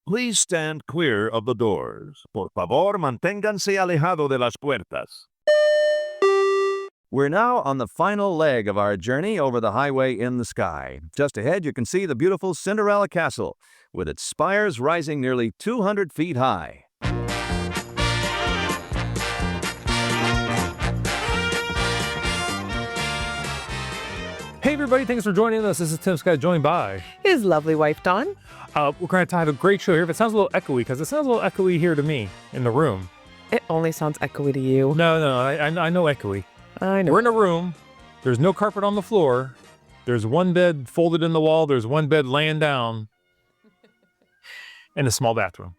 Please stand clear of the doors. Por favor, manténganse alejado de las puertas. We're now on the final leg of our journey over the highway in the sky. Just ahead, you can see the beautiful Cinderella Castle, with its spires rising nearly 200 feet high. Hey everybody, thanks for joining us. This is Tim Scott, joined by his lovely wife, Dawn. We're going to have a great show here. If it sounds a little echoey, because it sounds a little echoey here to me in the room. It only sounds echoey to you. No, I know echoey. I know. We're in a room. There's no carpet on the floor. There's one bed folded in the wall. There's one bed laying down. And a small bathroom.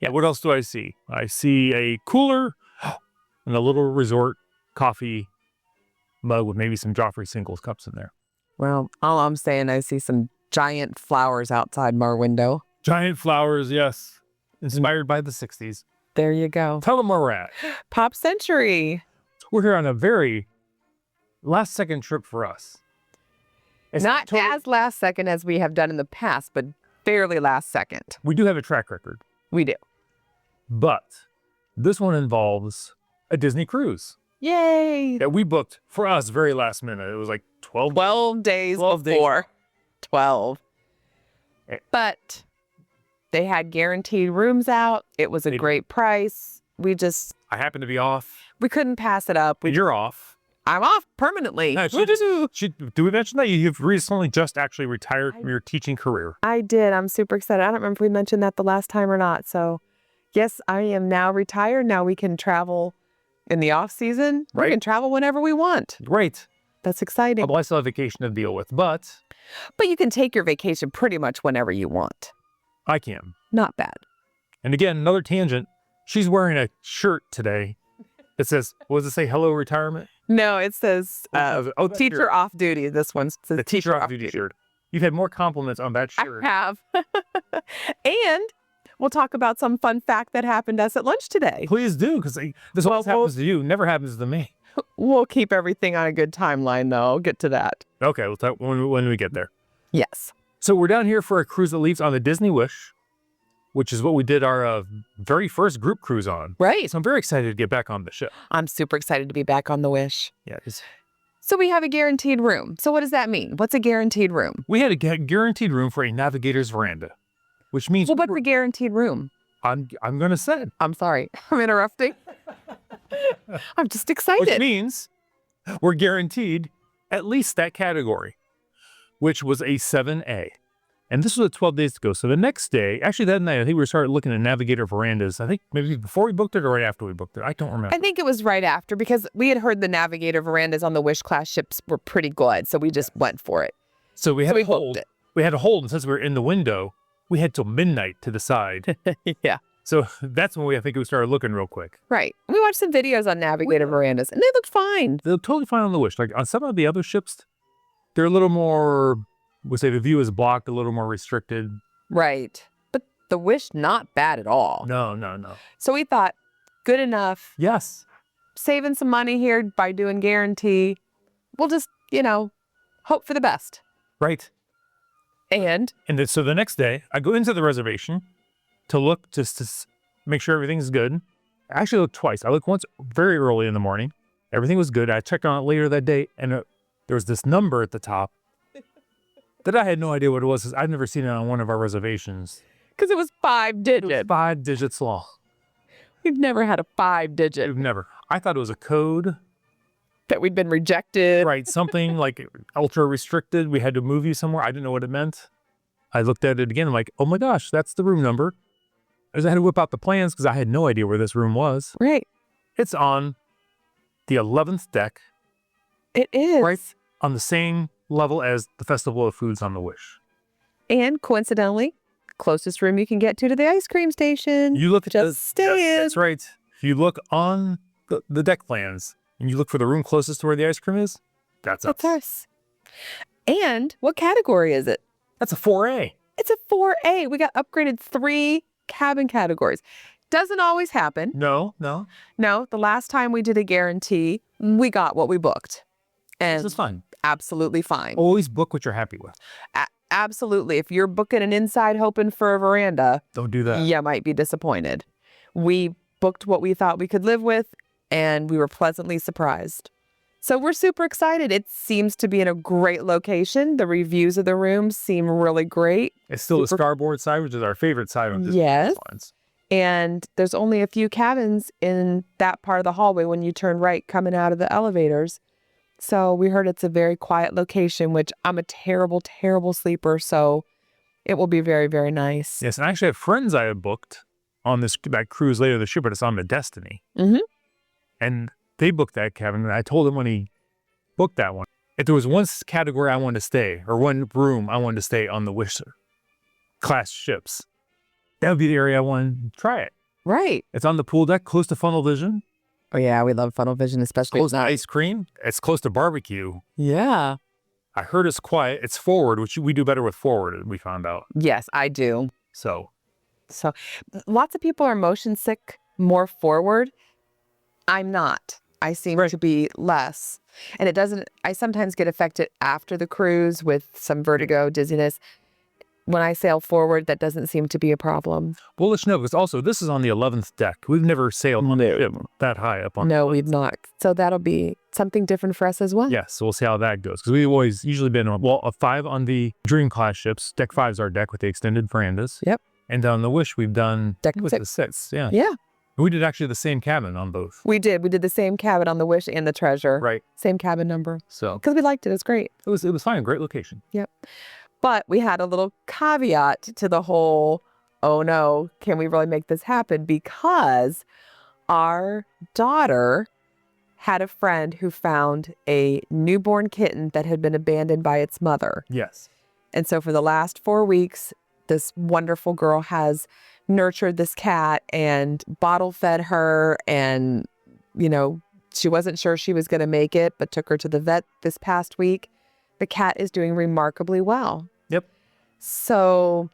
Yeah, what else do I see? I see a cooler and a little resort coffee mug with maybe some Joffrey Singles cups in there. Well, all I'm saying, I see some giant flowers outside my window. Giant flowers, yes. Inspired by the 60s. There you go. Tell them where we're at. Pop Century. We're here on a very last-second trip for us. It's Not as last second as we have done in the past, but fairly last second. We do have a track record. We do. But this one involves a Disney cruise. Yay! That we booked for us very last minute. It was like 12 days 12 before. Days. 12. But they had guaranteed rooms out. It was a great price. I happened to be off. We couldn't pass it up. You're off. I'm off permanently. No, do we mention that you've recently just actually retired from your teaching career? I did. I'm super excited. I don't remember if we mentioned that the last time or not. So yes, I am now retired. Now we can travel in the off season. Right. We can travel whenever we want. Great. That's exciting. Well, I still have vacation to deal with, but you can take your vacation pretty much whenever you want. I can. Not bad. And again, another tangent. She's wearing a shirt today. It says, what does it say? Hello, retirement? No, it says teacher off duty. This one says the teacher off duty shirt. You've had more compliments on that shirt. I have. And we'll talk about some fun fact that happened to us at lunch today. Please do, because this always happens to you. Never happens to me. We'll keep everything on a good timeline, though. I'll get to that. Okay, we'll talk when we get there. Yes. So we're down here for a cruise that leaves on the Disney Wish, which is what we did our very first group cruise on. Right. So I'm very excited to get back on the ship. I'm super excited to be back on the Wish. Yeah. So we have a guaranteed room. So what does that mean? What's a guaranteed room? We had a guaranteed room for a Navigator's Veranda, which means... Well, what's a guaranteed room? I'm going to say. I'm sorry. I'm interrupting. I'm just excited. Which means we're guaranteed at least that category, which was a 7A. And this was 12 days ago. So the next day, actually that night, I think we started looking at Navigator verandas. I think maybe before we booked it or right after we booked it. I don't remember. I think it was right after, because we had heard the Navigator verandas on the Wish class ships were pretty good. So we just went for it. So we had to hold. We had to hold, and since we were in the window, we had till midnight to decide. Yeah. So that's when I think we started looking real quick. Right. We watched some videos on Navigator verandas, and they looked fine. They look totally fine on the Wish. Like on some of the other ships, they're a little more... We'll say the view is blocked, a little more restricted. Right. But the Wish, not bad at all. No. So we thought, good enough. Yes. Saving some money here by doing guarantee. We'll just, hope for the best. Right. And so the next day, I go into the reservation to look just to make sure everything's good. I actually looked twice. I looked once very early in the morning. Everything was good. I checked on it later that day, and there was this number at the top that I had no idea what it was, because I'd never seen it on one of our reservations. Because it was 5 digits. It was 5 digits long. We've never had a 5-digit. We've never. I thought it was a code. That we'd been rejected. Right, something like ultra restricted. We had to move you somewhere. I didn't know what it meant. I looked at it again. I'm like, oh my gosh, that's the room number. I had to whip out the plans because I had no idea where this room was. Right. It's on the 11th deck. It is. Right on the same level as the Festival of Foods on the Wish. And coincidentally, closest room you can get to the ice cream station. You look at That's right. If you look on the deck plans and you look for the room closest to where the ice cream is, that's us. That's us. And what category is it? That's a 4A. It's a 4A. We got upgraded 3 cabin categories. Doesn't always happen. No. No, the last time we did a guarantee, we got what we booked. And this is fine. Absolutely fine. Always book what you're happy with. absolutely. If you're booking an inside hoping for a veranda, Don't do that. you might be disappointed. We booked what we thought we could live with, and we were pleasantly surprised. So we're super excited. It seems to be in a great location. The reviews of the rooms seem really great. It's still the starboard side, which is our favorite side on Disney Yes. lines. And there's only a few cabins in that part of the hallway when you turn right coming out of the elevators. So we heard it's a very quiet location, which I'm a terrible, terrible sleeper. So it will be very, very nice. Yes, and I actually have friends I have booked on that cruise later this year, but it's on the Destiny. Mm-hmm. And they booked that cabin, and I told him when he booked that one, if there was one category I wanted to stay, or one room I wanted to stay on the Wish class ships, that would be the area I wanted to try it. Right. It's on the pool deck, close to Funnel Vision. Oh, yeah. We love Funnel Vision, especially. Close to ice cream. It's close to barbecue. Yeah. I heard it's quiet. It's forward, which we do better with forward, we found out. Yes, I do. So Lots of people are motion sick more forward. I'm not. I seem to be less. And I sometimes get affected after the cruise with some vertigo, dizziness. When I sail forward, that doesn't seem to be a problem. we'll let you know, because also this is on the 11th deck. We've never sailed on the ship that high up on. No, we've not. So that'll be something different for us as well. Yes, so we'll see how that goes. Because we've always usually been on, a 5 on the Dream class ships. Deck 5 is our deck with the extended verandas. Yep. And on the Wish, we've done Deck the 6. Yeah. Yeah, We did actually the same cabin on both. we did. We did the same cabin on the Wish and the Treasure. Right. Same cabin number. So Because we liked it. It's great. it was fine. Great location. Yep. But we had a little caveat to the whole, oh no, can we really make this happen? Because our daughter had a friend who found a newborn kitten that had been abandoned by its mother. Yes. And so for the last 4 weeks, this wonderful girl has nurtured this cat and bottle fed her. And, she wasn't sure she was going to make it, but took her to the vet this past week. The cat is doing remarkably well. Yep. So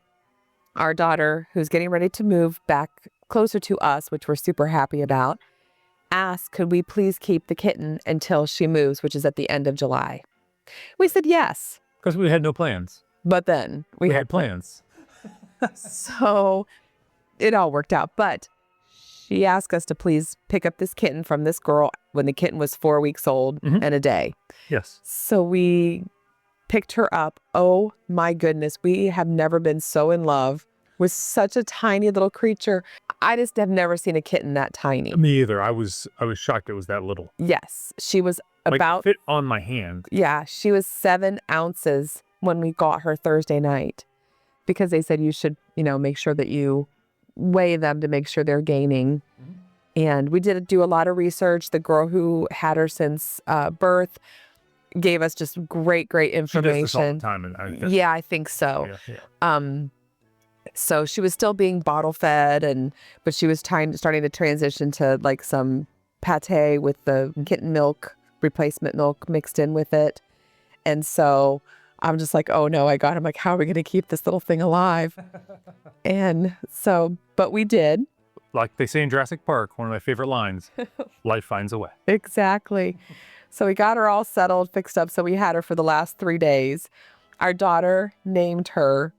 our daughter, who's getting ready to move back closer to us, which we're super happy about, asked, could we please keep the kitten until she moves, which is at the end of July? We said yes. Because we had no plans. But then We had plans. So it all worked out. But she asked us to please pick up this kitten from this girl when the kitten was 4 weeks old and a day. Yes. So we picked her up. Oh my goodness. We have never been so in love with such a tiny little creature. I just have never seen a kitten that tiny. Me either. I was shocked it was that little. Yes. She was Like, about, fit on my hand. yeah, she was 7 ounces when we got her Thursday night, because they said you should, make sure that you weigh them to make sure they're gaining. And we did do a lot of research. The girl who had her since birth gave us just great She does information. this all the time. And I guess, Yeah, I think so. yeah. So she was still being bottle fed, but she was starting to transition to like some pate with the kitten milk, replacement milk mixed in with it. And so I'm just like, oh no, I'm like, how are we going to keep this little thing alive? And so, but we did. Like they say in Jurassic Park, one of my favorite lines, life finds a way. Exactly. So we got her all settled, fixed up. So we had her for the last 3 days. Our daughter named her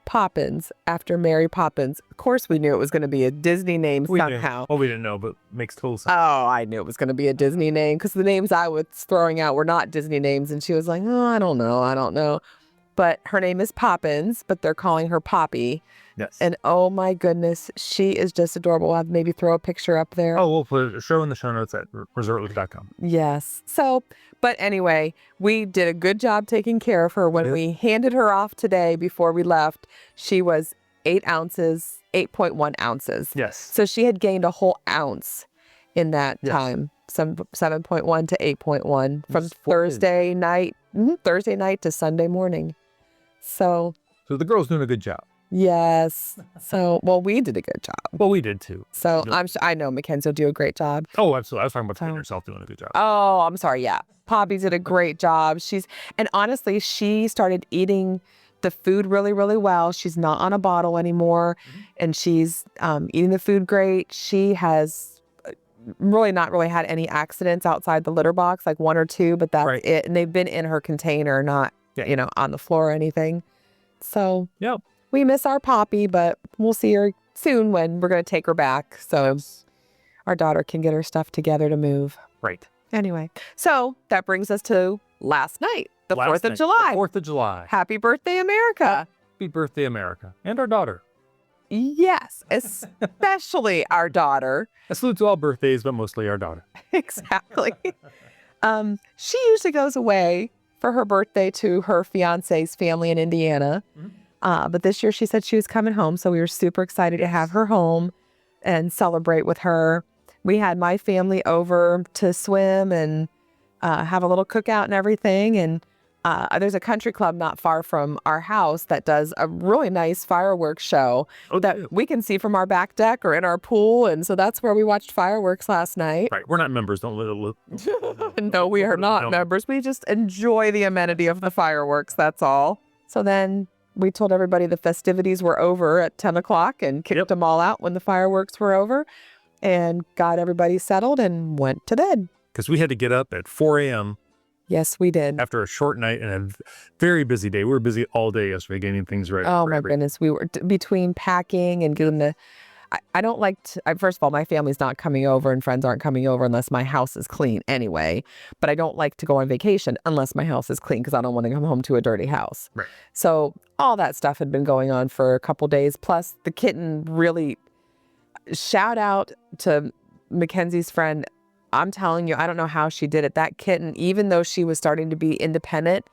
Poppins after Mary Poppins. Of course, we knew it was going to be a Disney name somehow. Well, we didn't know, but makes total sense. Oh, I knew it was going to be a Disney name because the names I was throwing out were not Disney names. And she was like, oh, I don't know. But her name is Poppins, but they're calling her Poppy. Yes. And oh my goodness, she is just adorable. I'll maybe throw a picture up there. Oh, we'll put a show in the show notes at ResortLoop.com. Yes. So, but anyway, we did a good job taking care of her. When we handed her off today before we left, she was 8 ounces, 8.1 ounces. Yes. So she had gained a whole ounce in that time, 7.1 to 8.1 from Thursday night to Sunday morning. So the girl's doing a good job. yes. So, well, we did a good job. Well, we did too. So I know Mackenzie will do a great job. Oh, absolutely. I was talking about Peyton herself doing a good job. Oh, I'm sorry. Yeah. Poppy did a great job. And honestly, she started eating the food really, really well. She's not on a bottle anymore, and she's eating the food great. She has not really had any accidents outside the litter box, like 1 or 2, but that's it. And they've been in her container, not, on the floor or anything. So Yep. we miss our Poppy, but we'll see her soon when we're going to take her back. So our daughter can get her stuff together to move. Right. Anyway, so that brings us to last night, the Last 4th of night, July. the 4th of July. Happy birthday, America. Happy birthday, America. And our daughter. Yes, especially our daughter. A salute to all birthdays, but mostly our daughter. Exactly. She usually goes away for her birthday to her fiance's family in Indiana. But this year she said she was coming home. So we were super excited to have her home and celebrate with her. We had my family over to swim and have a little cookout and everything. And there's a country club not far from our house that does a really nice fireworks show that we can see from our back deck or in our pool. And so that's where we watched fireworks last night. Right. We're not members. Don't No, we are not members. We just enjoy the amenity of the fireworks. That's all. So then we told everybody the festivities were over at 10 o'clock and kicked them all out when the fireworks were over and got everybody settled and went to bed. Because we had to get up at 4 a.m. Yes, we did. after a short night and a very busy day. We were busy all day yesterday getting things ready. Oh, my goodness. We were between packing and getting the... I don't like to... first of all, my family's not coming over and friends aren't coming over unless my house is clean anyway. But I don't like to go on vacation unless my house is clean because I don't want to come home to a dirty house. Right. So all that stuff had been going on for a couple days. Plus, the kitten really... Shout out to Mackenzie's friend. I'm telling you, I don't know how she did it. That kitten, even though she was starting to be independent,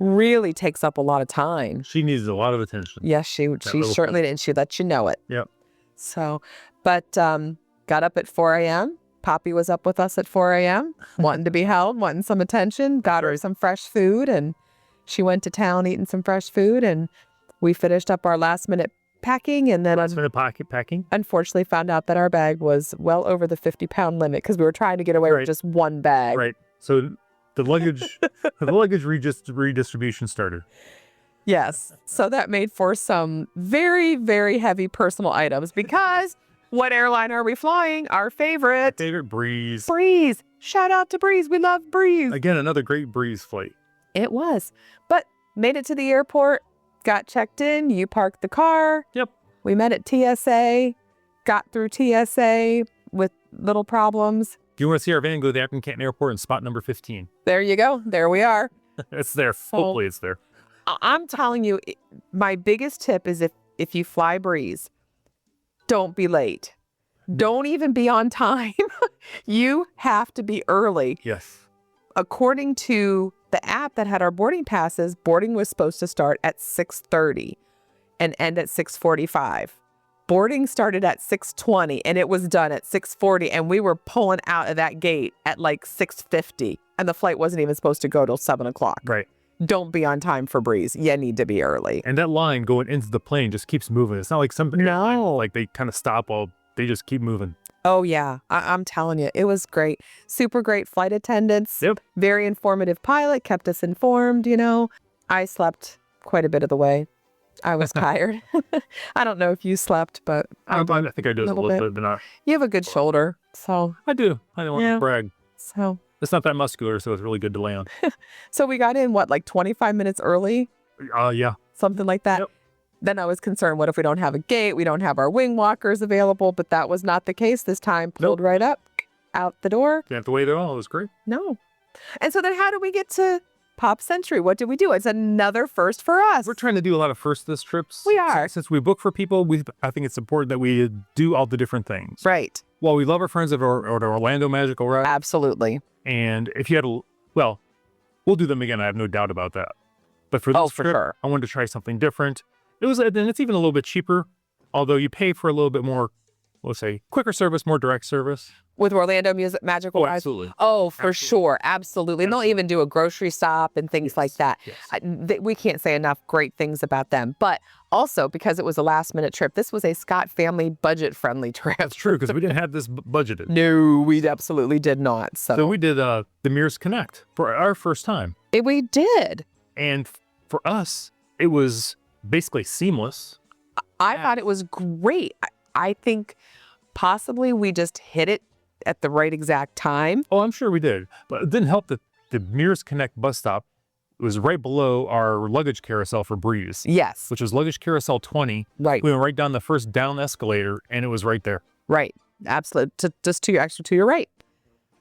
really takes up a lot of time. She needs a lot of attention. Yes, she certainly did. And she let you know it. Yep. So, but got up at 4 a.m. Poppy was up with us at 4 a.m., wanting to be held, wanting some attention, got her some fresh food, and she went to town eating some fresh food, and we finished up our last minute packing, and then Packing. unfortunately found out that our bag was well over the 50-pound limit because we were trying to get away with just one bag. Right. So the luggage redistribution started. Yes. So that made for some very, very heavy personal items because what airline are we flying? Our favorite. Breeze. Breeze. Shout out to Breeze. We love Breeze. Again, another great Breeze flight. It was. But made it to the airport, got checked in. You parked the car. Yep. We met at TSA, got through TSA with little problems. If you want to see our van, go to the African Canton Airport and spot number 15. There you go. There we are. It's there. Hopefully it's there. I'm telling you, my biggest tip is if you fly Breeze, don't be late. Don't even be on time. You have to be early. Yes. According to the app that had our boarding passes, boarding was supposed to start at 6:30 and end at 6:45. Boarding started at 6:20 and it was done at 6:40, and we were pulling out of that gate at like 6:50, and the flight wasn't even supposed to go till 7 o'clock. Right. Don't be on time for Breeze. You need to be early. And that line going into the plane just keeps moving. It's not like some airlines, like they kind of stop while they just keep moving. Oh, yeah. I'm telling you, it was great. Super great flight attendants. Yep. Very informative pilot, kept us informed, you know. I slept quite a bit of the way. I was tired. I don't know if you slept, but I think I do a little bit, but not. You have a good shoulder, so. I do. I don't want to brag. So. It's not that muscular, so it's really good to lay on. So we got in, like 25 minutes early? Yeah. Something like that. Yep. Then I was concerned, what if we don't have a gate? We don't have our wing walkers available, but that was not the case this time. Pulled right up, out the door. Didn't have to wait at all. It was great. No. And so then how do we get to Pop Century? What did we do? It's another first for us. We're trying to do a lot of first this trips. We are. Since we book for people, I think it's important that we do all the different things. Right. Well, we love our friends at Orlando Magical Ride. Absolutely. And if you had we'll do them again. I have no doubt about that. But for this trip, sure. I wanted to try something different. And it's even a little bit cheaper, although you pay for a little bit more, let's say, quicker service, more direct service. With Orlando Magical Ride? Absolutely. Oh, for sure. Absolutely. And they'll even do a grocery stop and things like that. Yes. We can't say enough great things about them. But also, because it was a last-minute trip, this was a Scott family budget-friendly trip. That's true, because we didn't have this budgeted. No, we absolutely did not. So we did the Mears Connect for our first time. We did. And for us, it was basically seamless. I thought it was great. I think possibly we just hit it at the right exact time. Oh, I'm sure we did. But it didn't help that the Mears Connect bus stop It was right below our luggage carousel for Breeze, Yes. which was luggage carousel 20. Right. We went right down the first down escalator, and it was right there. Right. Absolutely. Just to your right.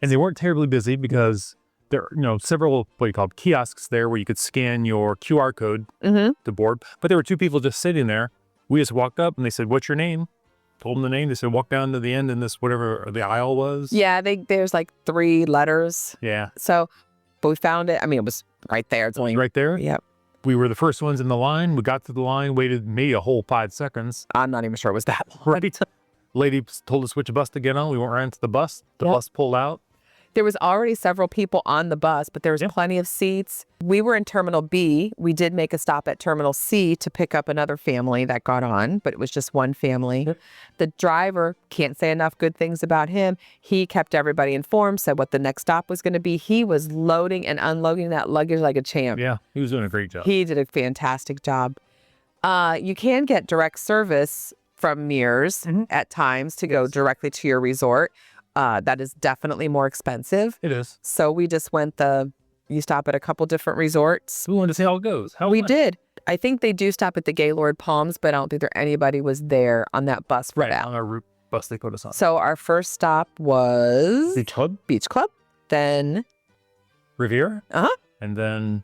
And they weren't terribly busy because there are, several, what you call kiosks there where you could scan your QR code to board. But there were two people just sitting there. We just walked up and they said, "What's your name?" Told them the name. They said, "Walk down to the end in this, whatever the aisle was." Yeah. There's like 3 letters. Yeah. So, but we found it. I mean, it was right there. It's only Right there. Yep. We were the first ones in the line. We got to the line, waited maybe a whole 5 seconds. I'm not even sure it was that long. Right. Lady told us which bus to get on. We went right into the bus. The bus pulled out. There was already several people on the bus, but there was plenty of seats. We were in Terminal B. We did make a stop at Terminal C to pick up another family that got on, but it was just one family. Yep. The driver, can't say enough good things about him. He kept everybody informed, said what the next stop was going to be. He was loading and unloading that luggage like a champ. Yeah, he was doing a great job. He did a fantastic job. You can get direct service from Mears at times to go directly to your resort. That is definitely more expensive. It is. So we just went you stop at a couple different resorts. We wanted to see how it goes. We did. I think they do stop at the Gaylord Palms, but I don't think anybody was there on that bus for that. On our route bus they put us on. So our first stop was Beach Club, then Riviera, and then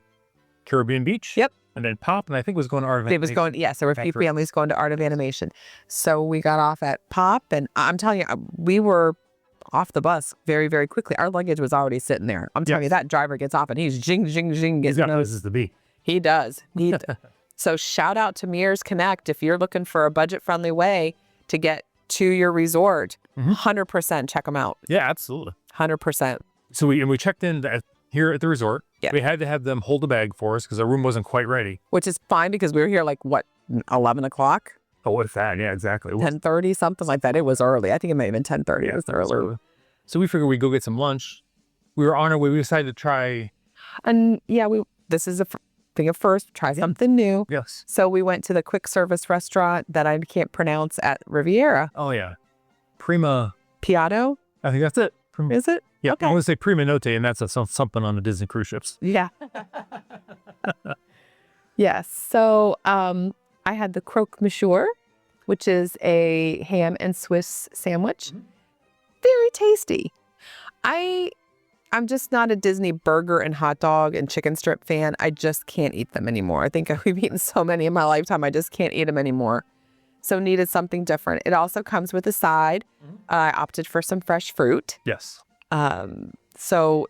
Caribbean Beach. Yep. And then Pop, and I think it was going to Art of it was going, yes, there were a few families going to Art of Animation. So we got off at Pop, and I'm telling you, we were off the bus very, very quickly. Our luggage was already sitting there. I'm telling you, that driver gets off and he's zing, zing, zing. He's got places to be. He does. So shout out to Mears Connect. If you're looking for a budget-friendly way to get to your resort, 100% check them out. Yeah, absolutely. 100%. So we checked in here at the resort. Yeah. We had to have them hold a bag for us because our room wasn't quite ready. Which is fine because we were here like, 11 o'clock? Oh, what's that? Yeah, exactly. 10:30, something like that. It was early. I think it may have been 10:30. Yeah, it was early. So we figured we'd go get some lunch. We were on our way. We decided to try. And yeah, this is a thing of first. Try something new. Yes. So we went to the quick service restaurant that I can't pronounce at Riviera. Oh, yeah. Primo Piatto? I think that's it. Is it? Yeah. Okay. I want to say Prima Notte, and that's something on the Disney cruise ships. Yeah. Yes. So I had the croque monsieur, which is a ham and Swiss sandwich. Very tasty. I'm just not a Disney burger and hot dog and chicken strip fan. I just can't eat them anymore. I think we've eaten so many in my lifetime. I just can't eat them anymore. So needed something different. It also comes with a side. I opted for some fresh fruit. Yes. So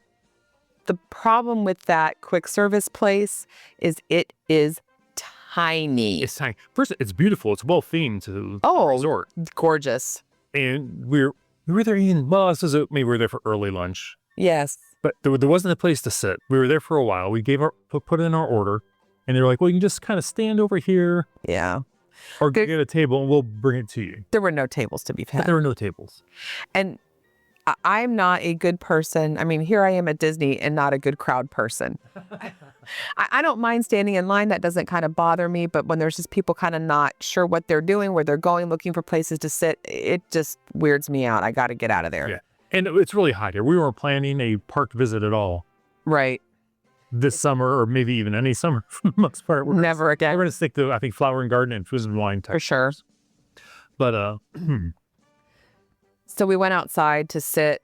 the problem with that quick service place is it is tiny. It's tiny. First, it's beautiful. It's well themed to the resort. Gorgeous. And we were there maybe we were there for early lunch. Yes. But there wasn't a place to sit. We were there for a while. We put in our order, and they were like, "Well, you can just kind of stand over here, Yeah. or get a table, and we'll bring it to you." There were no tables to be But had. there were no tables. And I'm not a good person. I mean, here I am at Disney and not a good crowd person. I don't mind standing in line. That doesn't kind of bother me. But when there's just people kind of not sure what they're doing, where they're going, looking for places to sit, it just weirds me out. I got to get out of there. Yeah. And it's really hot here. We weren't planning a park visit at all Right. this summer, or maybe even any summer for the most part. Never again. We're going to stick to, I think, Flower and Garden and Food and Wine type. For sure. But So we went outside to sit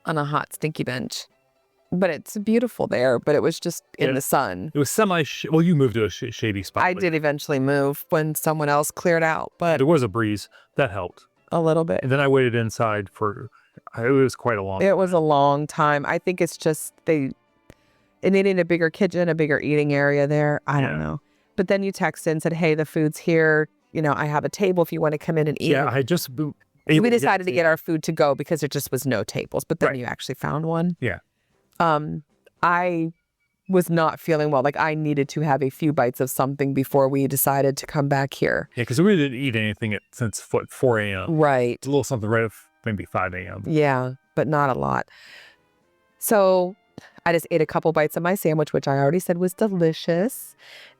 on a hot, stinky bench. But it's beautiful there, but it was just in the sun. it was well, you moved to a shady spot. I did eventually move when someone else cleared out, but There was a breeze. That helped. a little bit. And then I waited inside it was quite a long It was a long time. I think it's just it needed a bigger kitchen, a bigger eating area there. I don't know. But then you texted and said, "Hey, the food's here. I have a table if you want to come in and eat." Yeah, I just... We decided to get our food to go because there just was no tables. But then you actually found one. Yeah. I was not feeling well. Like I needed to have a few bites of something before we decided to come back here. Yeah, because we didn't eat anything since 4 a.m. Right. It's a little something right at maybe 5 a.m. Yeah, but not a lot. So I just ate a couple bites of my sandwich, which I already said was delicious.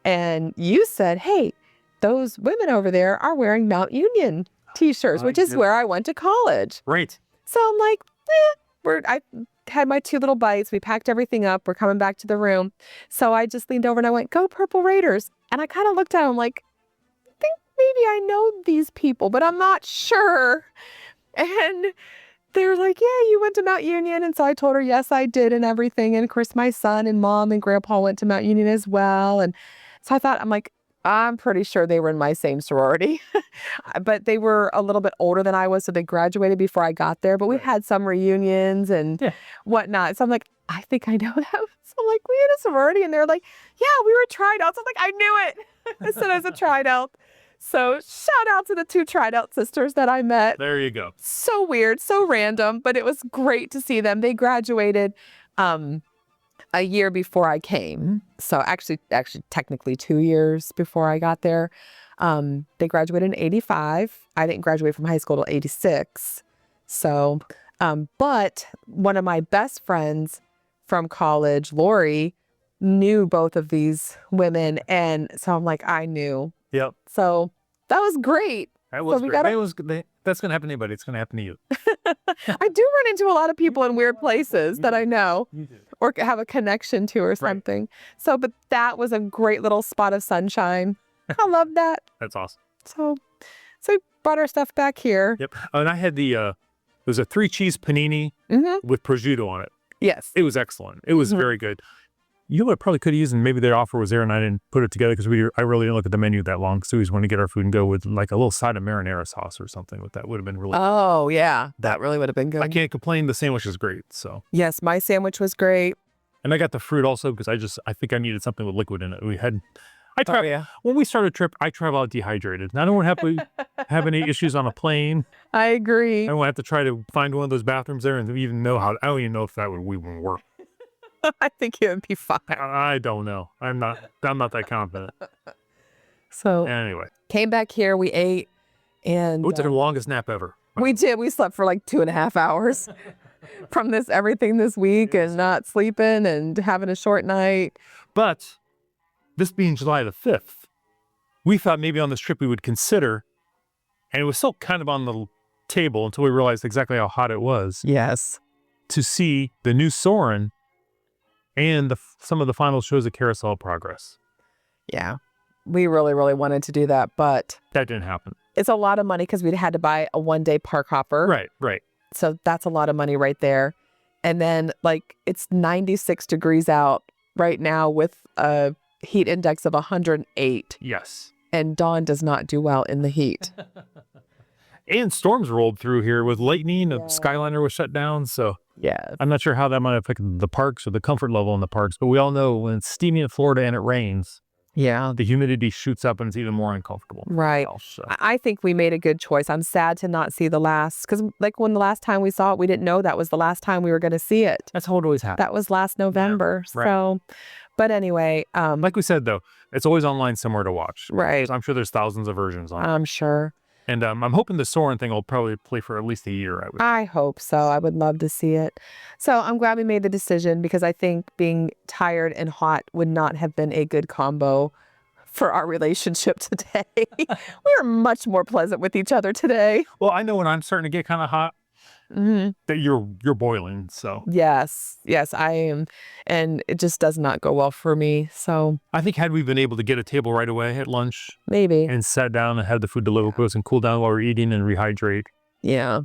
And you said, "Hey, those women over there are wearing Mount Union t-shirts," which is where I went to college. Right. So I'm like, had my 2 little bites. We packed everything up. We're coming back to the room. So I just leaned over and I went, "Go Purple Raiders." And I kind of looked at him like, I think maybe I know these people, but I'm not sure. And they were like, "Yeah, you went to Mount Union." And so I told her, yes, I did and everything. And of course, my son and mom and grandpa went to Mount Union as well. And so I thought, I'm like, I'm pretty sure they were in my same sorority, but they were a little bit older than I was. So they graduated before I got there, but we had some reunions and whatnot. So I'm like, I think I know them. So I'm like, we had a sorority, and they're like, yeah, we were tryouts. I'm like, I knew it. I said I was a tryout. So shout out to the 2 tryout sisters that I met. There you go. So weird, so random, but it was great to see them. They graduated a year before I came. So actually technically 2 years before I got there. They graduated in 85. I didn't graduate from high school till 86. So, but one of my best friends from college, Lori, knew both of these women. And so I'm like, I knew. Yep. So that was great. That was we great. gotta- That's going to happen to anybody. It's going to happen to you. I do run into a lot of people in weird places that I know or have a connection to or something. So, but that was a great little spot of sunshine. I love that. That's awesome. So we brought our stuff back here. Yep. And I had it was a 3-cheese panini with prosciutto on it. Yes. It was excellent. It was very good. You know what I probably could have used, and maybe their offer was there and I didn't put it together because I really didn't look at the menu that long. So we just wanted to get our food and go with like a little side of marinara sauce or something with that. Would have been really Oh, yeah. That really would have been good. I can't complain. The sandwich is great. So Yes, my sandwich was great. and I got the fruit also because I think I needed something with liquid in it. Yeah. When we started a trip, I travel out dehydrated. And I don't want to have any issues on a plane. I agree. I don't have to try to find one of those bathrooms there and even know I don't even know if that would even work. I think it would be fine. I don't know. I'm not that confident. So Anyway. came back here, we ate, and What's the longest nap ever? we did. We slept for like 2.5 hours from everything this week and not sleeping and having a short night. But this being July the 5th, we thought maybe on this trip we would consider, and it was still kind of on the table until we realized exactly how hot it was, Yes. to see the new Soarin' and some of the final shows of Carousel Progress. Yeah. We really, really wanted to do that, but That didn't happen. it's a lot of money because we'd had to buy a 1-day park hopper. Right. So that's a lot of money right there. And then like it's 96 degrees out right now with a heat index of 108. Yes. And Dawn does not do well in the heat. And storms rolled through here with lightning. The Skyliner was shut down. So Yeah. I'm not sure how that might affect the parks or the comfort level in the parks. But we all know when it's steamy in Florida and it rains, Yeah. the humidity shoots up and it's even more uncomfortable. Right. So. I think we made a good choice. I'm sad to not see the last, because like when the last time we saw it, we didn't know that was the last time we were going to see it. That's how it always happens. That was last November. right. So, but anyway, Like we said, though, it's always online somewhere to watch. right. I'm sure there's thousands of versions on it. I'm sure. And I'm hoping the Soarin' thing will probably play for at least a year. I hope so. I would love to see it. So I'm glad we made the decision because I think being tired and hot would not have been a good combo for our relationship today. We are much more pleasant with each other today. Well, I know when I'm starting to get kind of hot that you're boiling. So Yes, I am. And it just does not go well for me. So I think had we been able to get a table right away at lunch maybe. and sat down and had the food delivered to us and cool down while we're eating and rehydrate, Yeah.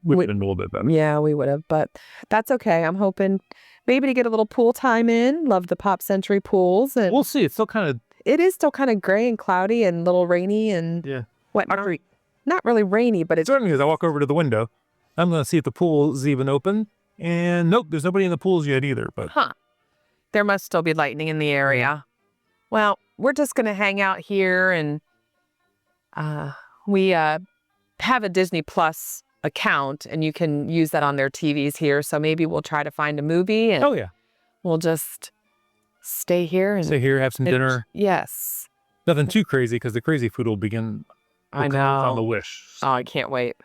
we'd have been a little bit better. Yeah, we would have. But that's okay. I'm hoping maybe to get a little pool time in. Love the Pop Century pools. And We'll see. It's still kind of it is still kind of gray and cloudy and a little rainy and not really rainy, but it's certainly as I walk over to the window, I'm going to see if the pool is even open. And nope, there's nobody in the pools yet either. But there must still be lightning in the area. Well, we're just going to hang out here and we have a Disney Plus account and you can use that on their TVs here. So maybe we'll try to find a movie and we'll just stay here and stay here, have some dinner. Yes. Nothing too crazy because the crazy food will begin. I know. On the wish. Oh, I can't wait.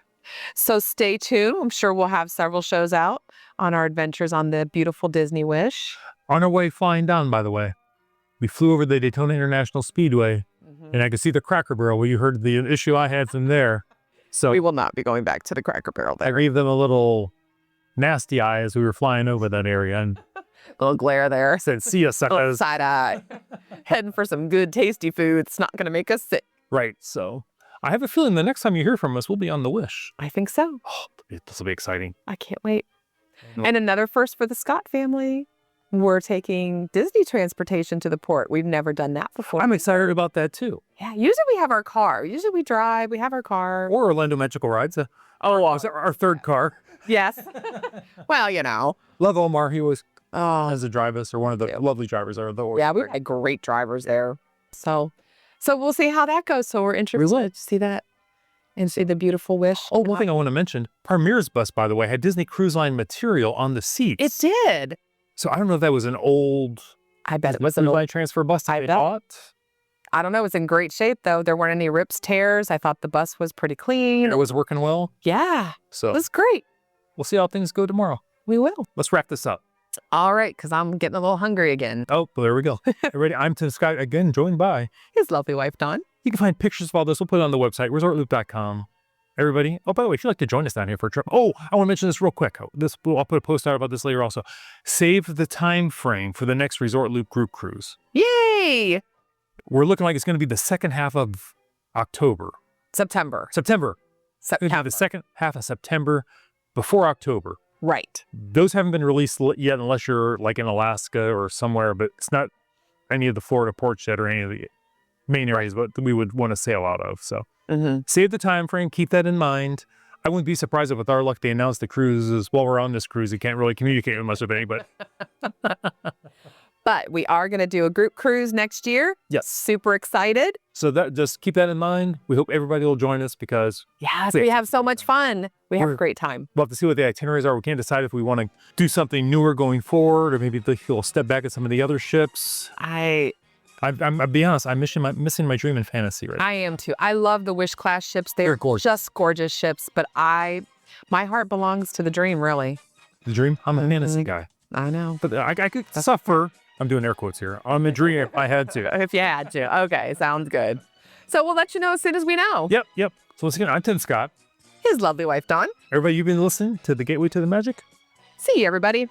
So stay tuned. I'm sure we'll have several shows out on our adventures on the beautiful Disney Wish. On our way flying down, by the way, we flew over the Daytona International Speedway and I could see the Cracker Barrel where you heard the issue I had from there. So we will not be going back to the Cracker Barrel I there. gave them a little nasty eye as we were flying over that area and Little glare there. said, "See ya, Little suckers." side eye. Heading for some good, tasty food. It's not going to make us sick. Right. So I have a feeling the next time you hear from us, we'll be on the Wish. I think so. Oh, this will be exciting. I can't wait. Nope. And another first for the Scott family. We're taking Disney transportation to the port. We've never done that before. I'm excited about that too. Yeah, usually we have our car. Usually we drive. We have our car. Or Orlando Magical Rides. Our third car. Yes. Well, you know. Love Omar. He always Oh, has to drive us, or one of the lovely drivers. yeah, we had great drivers there. So we'll see how that goes. So we're interested to see that and see the beautiful Wish. Oh, one thing I want to mention. Our Mears bus, by the way, had Disney Cruise Line material on the seats. It did. So I don't know if that was an old I bet it was Cruise an old. Line transfer bus that I they bet. bought. I don't know. It was in great shape, though. There weren't any rips, tears. I thought the bus was pretty clean. It was working well. Yeah, So it was great. we'll see how things go tomorrow. We will. Let's wrap this up. All right, because I'm getting a little hungry again. Oh, well, there we go. Ready? I'm Tim Scott again, joined by. His lovely wife, Dawn. You can find pictures of all this. We'll put it on the website, ResortLoop.com. Everybody. Oh, by the way, if you'd like to join us down here for a trip. Oh, I want to mention this real quick. I'll put a post out about this later also. Save the time frame for the next Resort Loop group cruise. Yay! We're looking like it's going to be the second half of October. September. September. It's going to be the second half of September before October. Right. Those haven't been released yet unless you're like in Alaska or somewhere, but it's not any of the Florida ports yet or any of the main areas but we would want to sail out of. So save the time frame. Keep that in mind. I wouldn't be surprised if with our luck they announce the cruises while we're on this cruise. You can't really communicate with much of anybody. But we are going to do a group cruise next year. Yes. Super excited. So that just keep that in mind. We hope everybody will join us because Yes, we have so much fun. We have a great time. we'll have to see what the itineraries are. We can't decide if we want to do something newer going forward or maybe take a little step back at some of the other ships. I'll be honest, I'm missing my dream and fantasy right now. I am too. I love the Wish class ships. They're gorgeous. just gorgeous ships, but my heart belongs to the dream, really. The dream? I'm a fantasy guy. I know. But I could suffer. I'm doing air quotes here. On the dream if I had to. If you had to. Okay, sounds good. So we'll let you know as soon as we know. Yep. So once again, I'm Tim Scott. His lovely wife, Dawn. Everybody, you've been listening to The Gateway to the Magic. See you, everybody.